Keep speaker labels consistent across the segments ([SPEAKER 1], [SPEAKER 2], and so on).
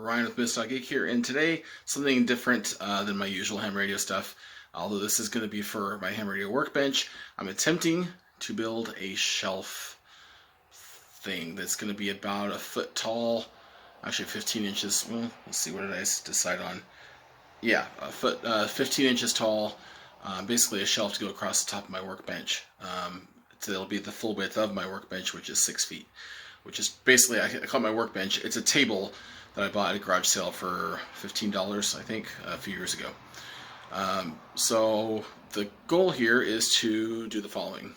[SPEAKER 1] Ryan with Miss.Geek here, and today something different than my usual ham radio stuff. Although this is going to be for my ham radio workbench, I'm attempting to build a shelf thing that's going to be about a foot tall, actually 15 inches. Well, let's see, what did I decide on? Yeah, a foot, 15 inches tall. Basically, a shelf to go across the top of my workbench. So it'll be the full width of my workbench, which is 6 feet. Which is basically, I call it my workbench. It's a table that I bought at a garage sale for $15, I think, a few years ago. So the goal here is to do the following.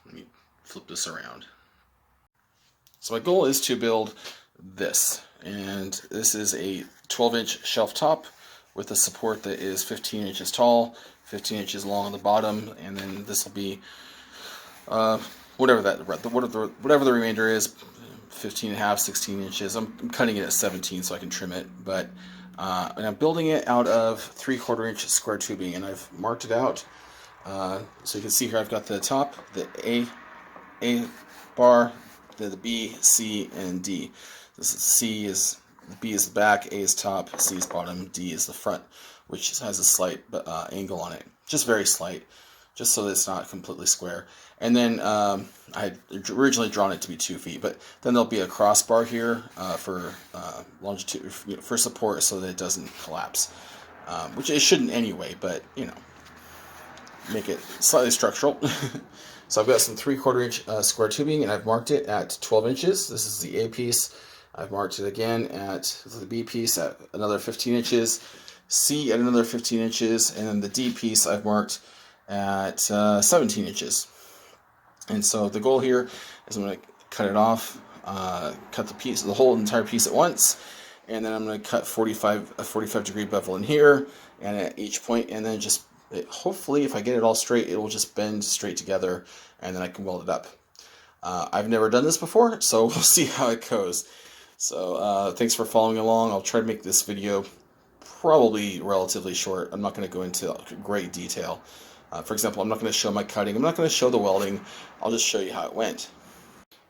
[SPEAKER 1] Let me flip this around. So my goal is to build this, and this is a 12-inch shelf top with a support that is 15 inches tall, 15 inches long on the bottom, and then this will be whatever the remainder is, 15 and a half, 16 inches. I'm cutting it at 17 so I can trim it, but and I'm building it out of 3/4 inch square tubing, and I've marked it out. So you can see here I've got the top, the A bar, the B, C, and D. This is the B is the back, A is top, C is bottom, D is the front, which has a slight angle on it, just very slight, just so that it's not completely square. And then I had originally drawn it to be 2 feet, but then there'll be a crossbar here for longitude, for support, so that it doesn't collapse, which it shouldn't anyway, but make it slightly structural. So I've got some 3/4 inch square tubing, and I've marked it at 12 inches. This is the A piece. I've marked it again at the B piece at another 15 inches, C at another 15 inches, and then the D piece I've marked at 17 inches. And so the goal here is I'm going to cut it off, cut the whole entire piece at once, and then I'm going to cut a 45 degree bevel in here and at each point, and then just hopefully, if I get it all straight, it will just bend straight together, and then I can weld it up. I've never done this before, so we'll see how it goes. So thanks for following along. I'll try to make this video probably relatively short. I'm not going to go into great detail. For example, I'm not going to show my cutting. I'm not going to show the welding. I'll just show you how it went.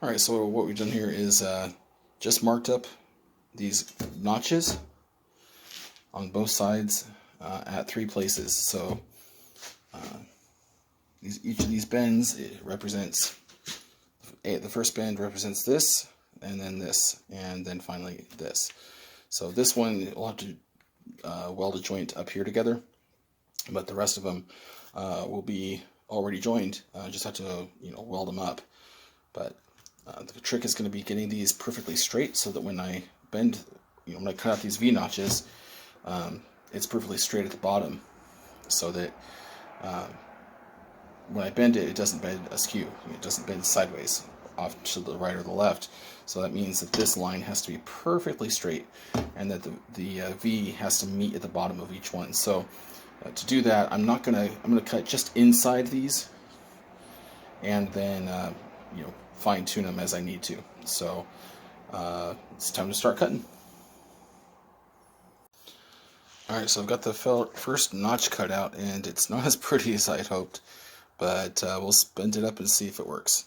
[SPEAKER 1] Alright, so what we've done here is just marked up these notches on both sides at 3 places. So each of these bends, it represents, the first bend represents this, and then this, and then finally this. So this one, we'll have to weld a joint up here together, but the rest of them will be already joined. Just have to weld them up. But the trick is going to be getting these perfectly straight, so that when I bend, when I cut out these V notches, it's perfectly straight at the bottom, so that when I bend it, it doesn't bend askew. It doesn't bend sideways off to the right or the left. So that means that this line has to be perfectly straight, and that the V has to meet at the bottom of each one. So to do that, I'm gonna cut just inside these, and then fine tune them as I need to. So it's time to start cutting. Alright, so I've got the first notch cut out, and it's not as pretty as I'd hoped, but we'll bend it up and see if it works.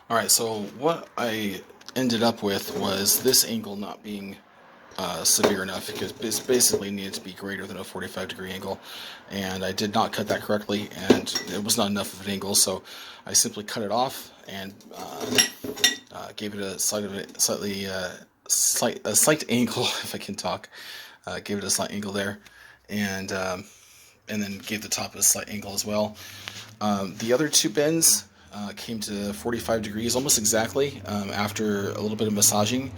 [SPEAKER 1] Alright, so what I ended up with was this angle not being severe enough, because this basically needed to be greater than a 45 degree angle, and I did not cut that correctly, and it was not enough of an angle, so I simply cut it off and gave it a slight angle, if I can talk. Gave it a slight angle there, and then gave the top a slight angle as well. The other 2 bends came to 45 degrees almost exactly after a little bit of massaging,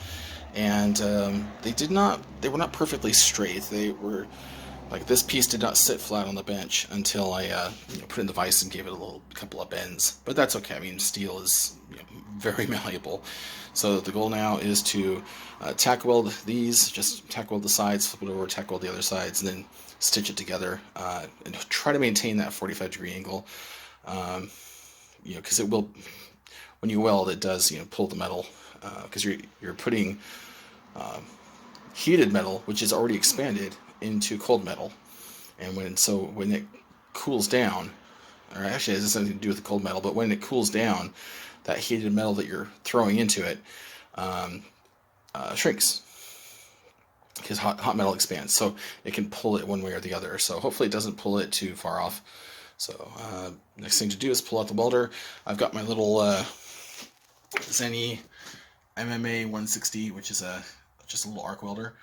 [SPEAKER 1] and they were not perfectly straight. They were like, this piece did not sit flat on the bench until I put in the vise and gave it a couple of bends. But that's okay. I mean, steel is very malleable. So the goal now is to tack weld these, just tack weld the sides, flip it over, tack weld the other sides, and then stitch it together, and try to maintain that 45 degree angle. Because it will, when you weld, it does pull the metal, because you're putting heated metal, which is already expanded, into cold metal, and when it cools down, or actually it has nothing to do with the cold metal, but when it cools down, that heated metal that you're throwing into it shrinks, because hot metal expands, so it can pull it one way or the other. So hopefully it doesn't pull it too far off. So next thing to do is pull out the welder. I've got my little Zenny MMA 160, which is just a little arc welder.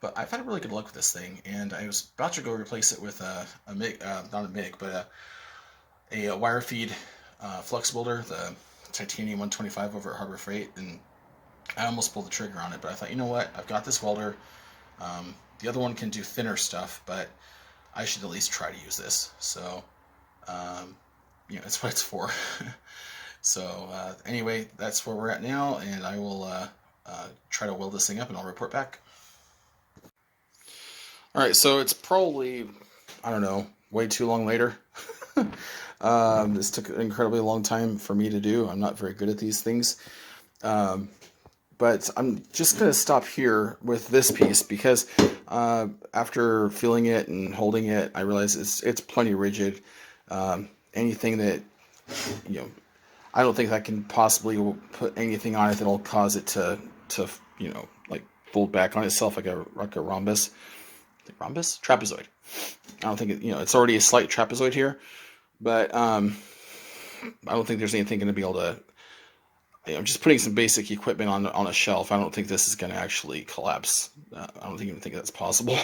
[SPEAKER 1] But I've had really good luck with this thing, and I was about to go replace it with a MIG, not a MIG, but a wire feed flux welder, the titanium 125 over at Harbor Freight, and I almost pulled the trigger on it, but I thought, you know what, I've got this welder. The other one can do thinner stuff, but I should at least try to use this. So, it's what it's for. So anyway, that's where we're at now, and I will try to weld this thing up, and I'll report back. All right, so it's probably, I don't know, way too long later. This took an incredibly long time for me to do. I'm not very good at these things. But I'm just going to stop here with this piece, because after feeling it and holding it, I realize it's plenty rigid. Anything that, I don't think that can possibly put anything on it that'll cause it to like fold back on itself like a rhombus. Rhombus? Trapezoid. I don't think it's already a slight trapezoid here, but I don't think there's anything going to be able to. I'm just putting some basic equipment on a shelf. I don't think this is going to actually collapse. I don't even think that's possible.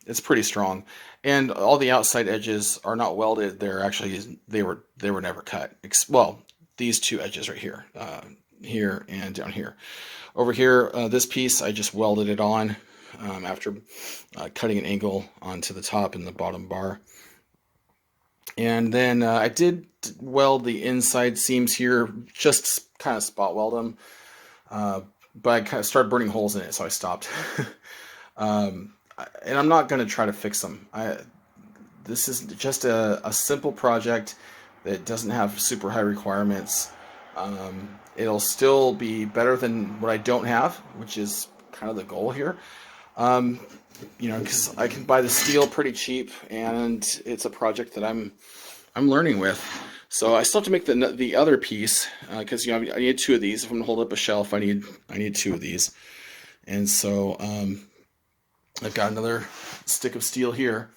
[SPEAKER 1] It's pretty strong, and all the outside edges are not welded. They were never cut. Well, these two edges right here, here and down here. Over here, this piece I just welded it on after cutting an angle onto the top and the bottom bar. And then I did weld the inside seams here, just kind of spot weld them. But I kind of started burning holes in it, so I stopped. And I'm not going to try to fix them. This is just a simple project that doesn't have super high requirements. It'll still be better than what I don't have, which is kind of the goal here. Because I can buy the steel pretty cheap, and it's a project that I'm learning with. So I still have to make the other piece, because I need two of these. If I'm gonna hold up a shelf, I need two of these. And so I've got another stick of steel here.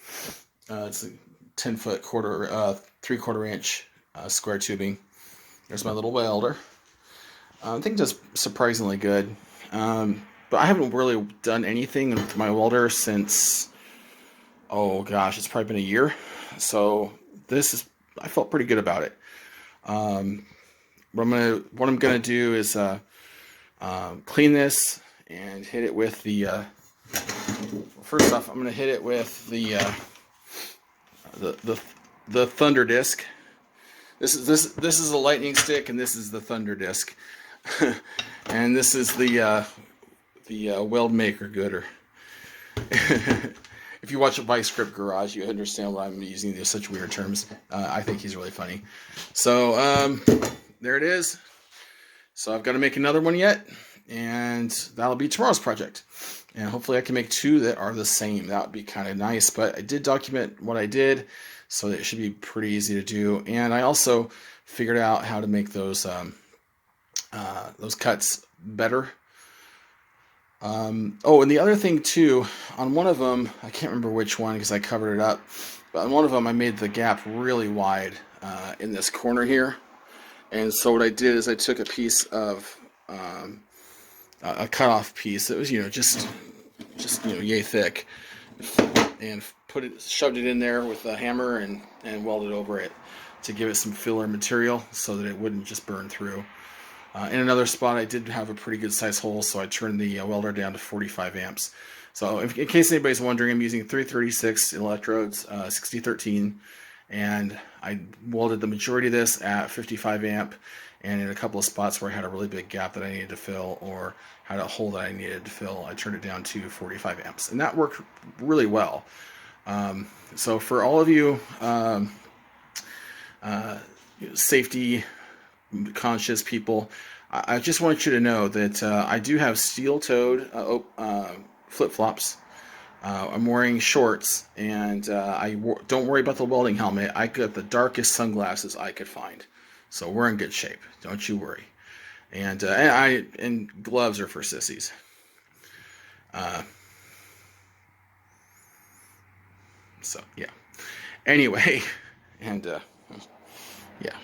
[SPEAKER 1] It's a 10-foot 3/4 inch square tubing. There's my little welder. I think it does surprisingly good. But I haven't really done anything with my welder since, oh gosh, it's probably been a year. So I felt pretty good about it. What I'm gonna do is clean this and hit it with the. First off, I'm gonna hit it with the thunder disc. This is a lightning stick, and this is the thunder disc, and this is the weld maker gooder. If you watch a Vice Script Garage, you understand why I'm using these such weird terms. I think he's really funny. So there it is. So I've got to make another one yet, and that'll be tomorrow's project. And hopefully I can make two that are the same. That would be kind of nice. But I did document what I did, so it should be pretty easy to do. And I also figured out how to make those cuts better. And the other thing too, on one of them, I can't remember which one because I covered it up, but on one of them I made the gap really wide in this corner here. And so what I did is I took a piece of a cutoff piece that was just yay thick, and shoved it in there with a hammer and welded over it to give it some filler material so that it wouldn't just burn through. In another spot, I did have a pretty good size hole, so I turned the welder down to 45 amps. So in case anybody's wondering, I'm using 336 electrodes, 6013, and I welded the majority of this at 55 amp, and in a couple of spots where I had a really big gap that I needed to fill or had a hole that I needed to fill, I turned it down to 45 amps, and that worked really well. So for all of you safety conscious people, I just want you to know that I do have steel-toed flip-flops. I'm wearing shorts, and don't worry about the welding helmet. I got the darkest sunglasses I could find, so we're in good shape. Don't you worry. And gloves are for sissies. So yeah. Anyway, and yeah.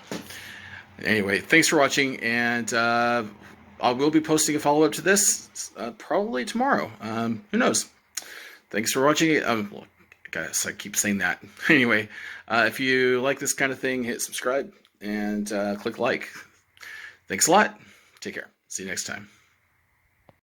[SPEAKER 1] Anyway, thanks for watching, and I will be posting a follow up to this probably tomorrow. Who knows? Thanks for watching. Well, guys, I keep saying that. Anyway, if you like this kind of thing, hit subscribe and click like. Thanks a lot. Take care. See you next time.